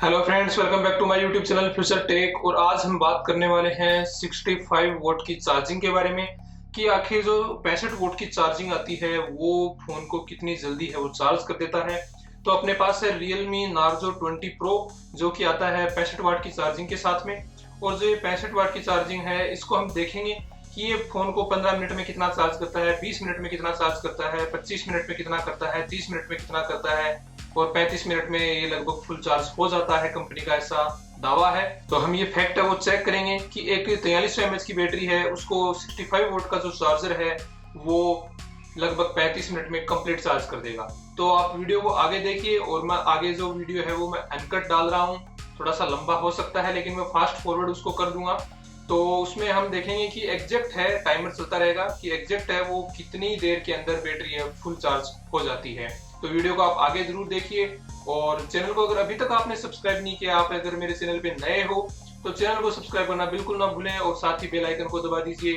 Hello friends, welcome back to my YouTube channel Future Tech. और आज हम बात करने वाले हैं 65 वोट की चार्जिंग के बारे में कि आखिर जो 65 वोट की चार्जिंग आती है वो फोन को कितनी जल्दी है वो चार्ज कर देता है। तो अपने पास है realme Narzo 20 Pro जो कि आता है 65 वाट की चार्जिंग के साथ में। और जो ये 65 वाट की चार्जिंग है इसको हम देखेंगे कि ये फोन को 15 मिनट में कितना चार्ज करता है, 20 मिनट में कितना चार्ज करता है, 25 मिनट में कितना करता है, 30 मिनट में कितना करता है और 35 मिनट में ये लगभग फुल चार्ज हो जाता है। कंपनी का ऐसा दावा है। तो हम ये फैक्ट है वो चेक करेंगे कि एक 4300 mAh की बैटरी है, उसको 65 वोट का जो चार्जर है वो लगभग 35 मिनट में कंप्लीट चार्ज कर देगा। तो आप वीडियो को आगे देखिए और मैं आगे जो वीडियो है वो मैं अनकट डाल रहा हूँ, थोड़ा सा लंबा हो सकता है लेकिन मैं फास्ट फॉरवर्ड उसको कर दूंगा। तो उसमें हम देखेंगे कि एग्जैक्ट है, टाइमर चलता रहेगा कि एग्जैक्ट है वो कितनी देर के अंदर बैटरी है फुल चार्ज हो जाती है। तो वीडियो को आप आगे जरूर देखिए और चैनल को अगर अभी तक आपने सब्सक्राइब नहीं किया, आप अगर मेरे चैनल पे नए हो तो चैनल को सब्सक्राइब करना बिल्कुल ना भूलें और साथ ही बेल आइकन को दबा दीजिए